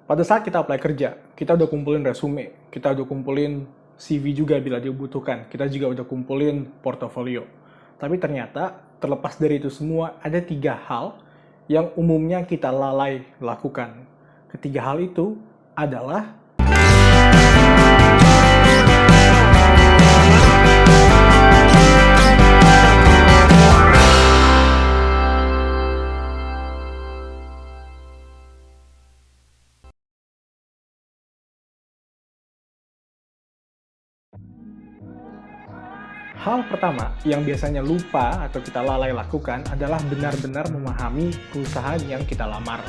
Pada saat kita apply kerja, kita udah kumpulin resume, kita udah kumpulin CV juga bila dibutuhkan, kita juga udah kumpulin portofolio. Tapi ternyata terlepas dari itu semua, ada 3 hal yang umumnya kita lalai lakukan. Ketiga hal itu adalah hal pertama yang biasanya lupa atau kita lalai lakukan adalah benar-benar memahami perusahaan yang kita lamar.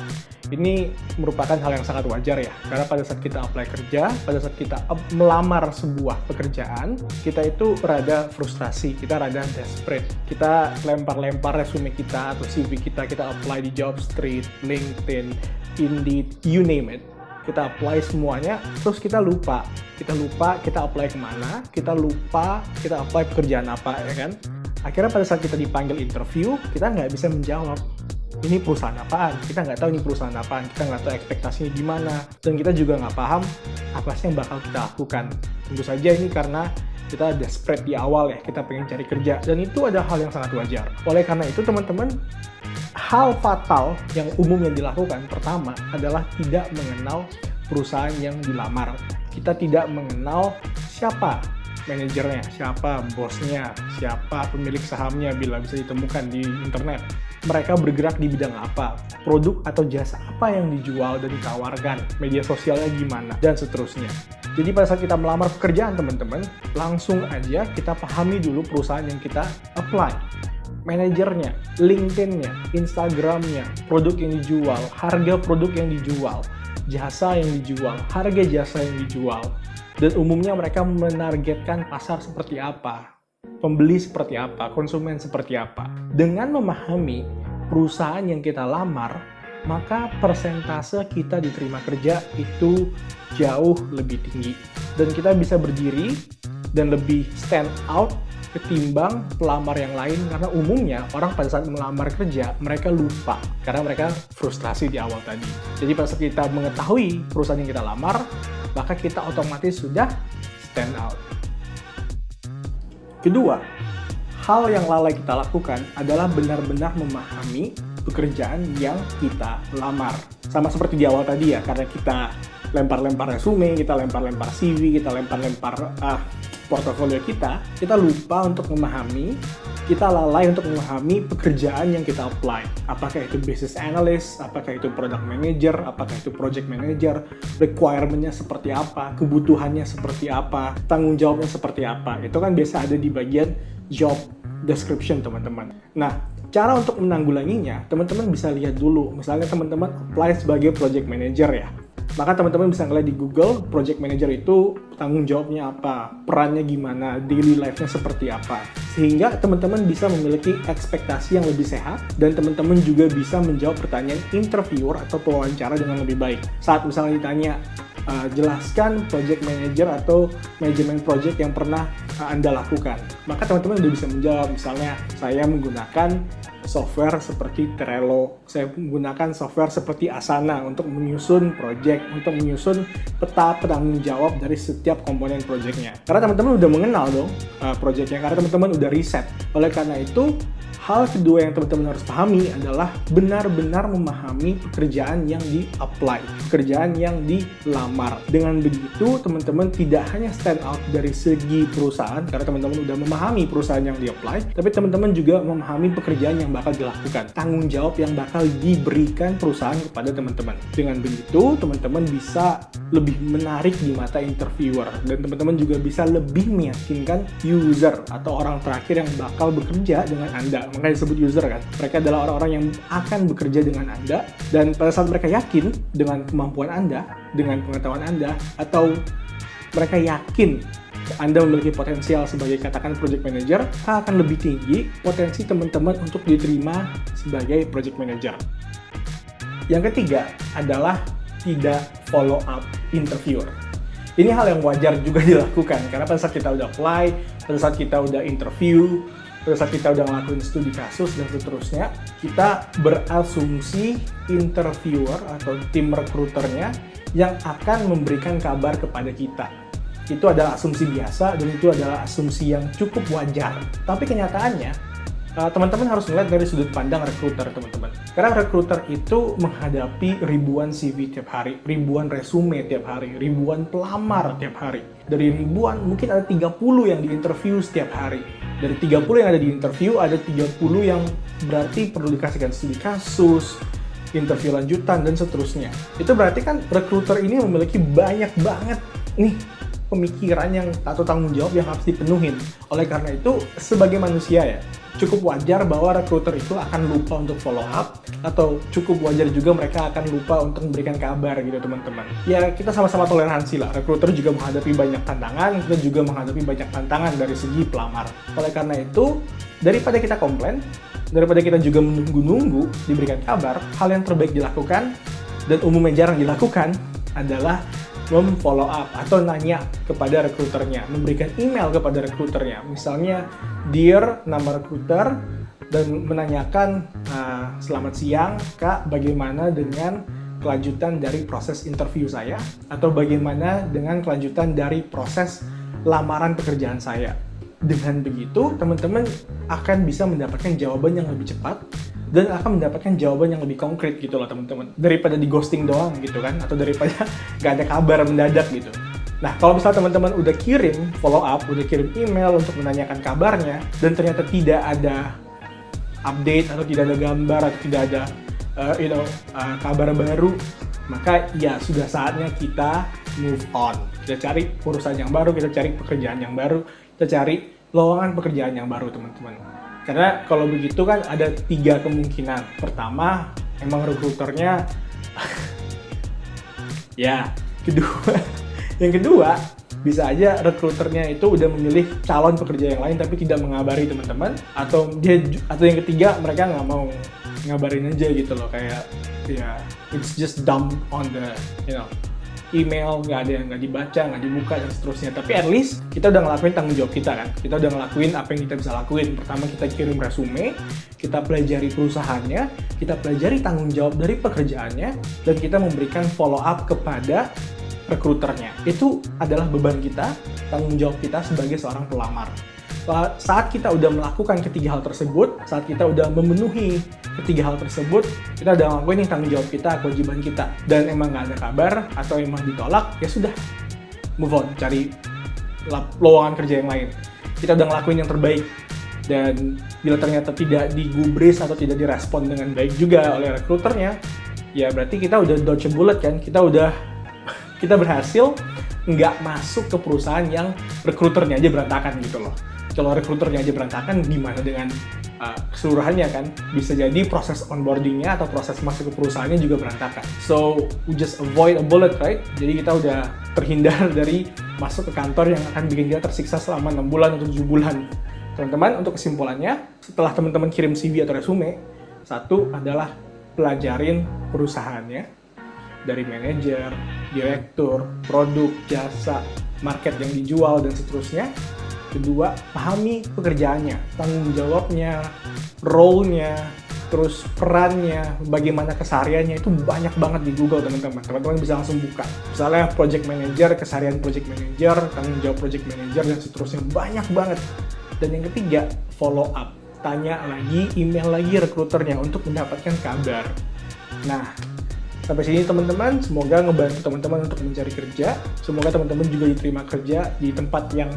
Ini merupakan hal yang sangat wajar ya, karena pada saat kita apply kerja, pada saat kita melamar sebuah pekerjaan, kita itu rada frustrasi, kita rada desperate. Kita lempar-lempar resume kita atau CV kita apply di Jobstreet, LinkedIn, Indeed, you name it. Kita apply semuanya, terus kita lupa kita apply kemana, kita lupa kita apply pekerjaan apa, ya kan? Akhirnya pada saat kita dipanggil interview, kita nggak bisa menjawab ini perusahaan apaan, kita nggak tahu ini perusahaan apaan, kita nggak tahu ekspektasinya gimana, dan kita juga nggak paham apa sih yang bakal kita lakukan. Tentu saja ini karena kita desperate di awal ya, kita pengen cari kerja, dan itu ada hal yang sangat wajar. Oleh karena itu teman-teman, hal fatal yang umum yang dilakukan pertama adalah tidak mengenal perusahaan yang dilamar. Kita tidak mengenal siapa manajernya, siapa bosnya, siapa pemilik sahamnya bila bisa ditemukan di internet. Mereka bergerak di bidang apa, produk atau jasa apa yang dijual dan ditawarkan, media sosialnya gimana, dan seterusnya. Jadi pada saat kita melamar pekerjaan teman-teman, langsung aja kita pahami dulu perusahaan yang kita apply. Manajernya, LinkedIn-nya, Instagram-nya, produk yang dijual, harga produk yang dijual, jasa yang dijual, harga jasa yang dijual, dan umumnya mereka menargetkan pasar seperti apa, pembeli seperti apa, konsumen seperti apa. Dengan memahami perusahaan yang kita lamar, maka persentase kita diterima kerja itu jauh lebih tinggi. Dan kita bisa berdiri dan lebih stand out ketimbang pelamar yang lain, karena umumnya orang pada saat melamar kerja mereka lupa karena mereka frustrasi di awal tadi. Jadi pada saat kita mengetahui perusahaan yang kita lamar, maka kita otomatis sudah stand out. Kedua, hal yang lalai kita lakukan adalah benar-benar memahami pekerjaan yang kita lamar. Sama seperti di awal tadi ya, karena kita lempar-lempar resume, kita lempar-lempar CV, kita lempar-lempar portofolio kita lupa untuk memahami, kita lalai untuk memahami pekerjaan yang kita apply. Apakah itu business analyst, apakah itu product manager, apakah itu project manager, requirement-nya seperti apa, kebutuhannya seperti apa, tanggung jawabnya seperti apa. Itu kan biasa ada di bagian job description, teman-teman. Nah, cara untuk menanggulanginya, teman-teman bisa lihat dulu. Misalnya teman-teman apply sebagai project manager ya. Maka teman-teman bisa ngeliat di Google, project manager itu tanggung jawabnya apa, perannya gimana, daily life-nya seperti apa. Sehingga teman-teman bisa memiliki ekspektasi yang lebih sehat, dan teman-teman juga bisa menjawab pertanyaan interviewer atau pewawancara dengan lebih baik. Saat misalnya ditanya, jelaskan project manager atau manajemen project yang pernah Anda lakukan. Maka teman-teman udah bisa menjawab, misalnya saya menggunakan software seperti Trello, saya menggunakan software seperti Asana untuk menyusun project, untuk menyusun peta penanggung jawab dari setiap komponen projectnya. Karena teman-teman udah mengenal dong projectnya, karena teman-teman udah riset. Oleh karena itu, hal kedua yang teman-teman harus pahami adalah benar-benar memahami pekerjaan yang di-apply, pekerjaan yang dilamar. Dengan begitu, teman-teman tidak hanya stand out dari segi perusahaan, karena teman-teman udah memahami perusahaan yang di-apply, tapi teman-teman juga memahami pekerjaan yang bakal dilakukan, tanggung jawab yang bakal diberikan perusahaan kepada teman-teman. Dengan begitu, teman-teman bisa lebih menarik di mata interviewer, dan teman-teman juga bisa lebih meyakinkan user atau orang terakhir yang bakal bekerja dengan Anda. Makanya disebut user kan. Mereka adalah orang-orang yang akan bekerja dengan Anda, dan pada saat mereka yakin dengan kemampuan Anda, dengan pengetahuan Anda, atau mereka yakin Anda memiliki potensial sebagai katakan project manager, akan lebih tinggi potensi teman-teman untuk diterima sebagai project manager. Yang ketiga adalah tidak follow up interviewer. Ini hal yang wajar juga dilakukan, karena pada saat kita udah apply, pada saat kita udah interview, pada saat kita udah ngelakuin studi kasus dan seterusnya, kita berasumsi interviewer atau tim recruiternya yang akan memberikan kabar kepada kita. Itu adalah asumsi biasa dan itu adalah asumsi yang cukup wajar. Tapi kenyataannya, teman-teman harus melihat dari sudut pandang rekruter, teman-teman. Karena rekruter itu menghadapi ribuan CV tiap hari, ribuan resume tiap hari, ribuan pelamar tiap hari. Dari ribuan, mungkin ada 30 yang diinterview setiap hari. Dari 30 yang ada di interview, ada 30 yang berarti perlu dikasihkan studi kasus, interview lanjutan, dan seterusnya. Itu berarti kan rekruter ini memiliki banyak banget nih pemikiran yang atau tanggung jawab yang harus dipenuhin. Oleh karena itu, sebagai manusia ya, cukup wajar bahwa rekruter itu akan lupa untuk follow up, atau cukup wajar juga mereka akan lupa untuk memberikan kabar gitu teman-teman. Ya kita sama-sama toleransi lah, rekruter juga menghadapi banyak tantangan, kita juga menghadapi banyak tantangan dari segi pelamar. Oleh karena itu, daripada kita komplain, daripada kita juga menunggu-nunggu diberikan kabar, hal yang terbaik dilakukan, dan umumnya jarang dilakukan, adalah memfollow up atau nanya kepada rekruternya, memberikan email kepada rekruternya. Misalnya, dear nama rekruter, dan menanyakan, selamat siang Kak, bagaimana dengan kelanjutan dari proses interview saya? Atau bagaimana dengan kelanjutan dari proses lamaran pekerjaan saya? Dengan begitu, teman-teman akan bisa mendapatkan jawaban yang lebih cepat dan akan mendapatkan jawaban yang lebih konkret gitu loh teman-teman, daripada di ghosting doang gitu kan, atau daripada nggak ada kabar mendadak gitu. Nah, kalau misalnya teman-teman udah kirim follow up, udah kirim email untuk menanyakan kabarnya, dan ternyata tidak ada update atau tidak ada gambar atau tidak ada kabar baru, maka ya sudah saatnya kita move on. Kita cari perusahaan yang baru, kita cari pekerjaan yang baru, kita cari lowongan pekerjaan yang baru teman-teman. Karena kalau begitu kan ada 3 kemungkinan. Pertama, emang rekruternya ya, yang kedua, bisa aja rekruternya itu udah memilih calon pekerja yang lain tapi tidak mengabari teman-teman, atau yang ketiga, mereka nggak mau ngabarin aja gitu loh, kayak ya it's just dump on the email, nggak dibaca, nggak dibuka, dan seterusnya. Tapi at least kita udah ngelakuin tanggung jawab kita kan. Kita udah ngelakuin apa yang kita bisa lakuin. Pertama, kita kirim resume, kita pelajari perusahaannya, kita pelajari tanggung jawab dari pekerjaannya, dan kita memberikan follow up kepada rekruternya. Itu adalah beban kita, tanggung jawab kita sebagai seorang pelamar. Saat kita udah melakukan ketiga hal tersebut, saat kita udah memenuhi ketiga hal tersebut, kita udah ngelakuin nih tanggung jawab kita, kewajiban kita, dan emang nggak ada kabar atau emang ditolak, ya sudah, move on, cari lowongan kerja yang lain. Kita udah ngelakuin yang terbaik, dan bila ternyata tidak digubris atau tidak direspon dengan baik juga oleh rekruternya, ya berarti kita udah dodge a bullet kan, kita berhasil nggak masuk ke perusahaan yang rekruternya aja berantakan gitu loh. Kalau rekruternya aja berantakan, gimana dengan keseluruhannya kan? Bisa jadi proses onboardingnya atau proses masuk ke perusahaannya juga berantakan. So, we just avoid a bullet, right? Jadi kita udah terhindar dari masuk ke kantor yang akan bikin kita tersiksa selama 6 bulan atau 7 bulan. Teman-teman, untuk kesimpulannya, setelah teman-teman kirim CV atau resume, satu adalah pelajarin perusahaannya, dari manajer, direktur, produk, jasa, market yang dijual, dan seterusnya. Kedua, pahami pekerjaannya, tanggung jawabnya, role-nya, terus perannya, bagaimana kesehariannya, itu banyak banget di Google teman-teman. Teman-teman bisa langsung buka. Misalnya project manager, keseharian project manager, tanggung jawab project manager, dan seterusnya, banyak banget. Dan yang ketiga, follow up. Tanya lagi, email lagi rekruternya untuk mendapatkan kabar. Nah, sampai sini teman-teman, semoga ngebantu teman-teman untuk mencari kerja. Semoga teman-teman juga diterima kerja di tempat yang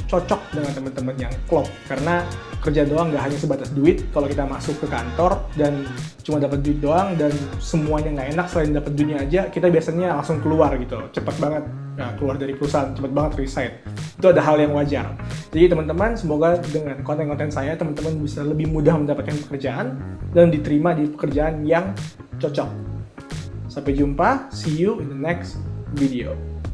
cocok dengan teman-teman yang klop. Karena kerja doang nggak hanya sebatas duit. Kalau kita masuk ke kantor dan cuma dapat duit doang dan semuanya nggak enak, selain dapat duitnya aja, kita biasanya langsung keluar gitu, cepat banget keluar dari perusahaan, cepat banget resign. Itu ada hal yang wajar. Jadi teman-teman, semoga dengan konten-konten saya, teman-teman bisa lebih mudah mendapatkan pekerjaan dan diterima di pekerjaan yang cocok. Sampai jumpa, see you in the next video.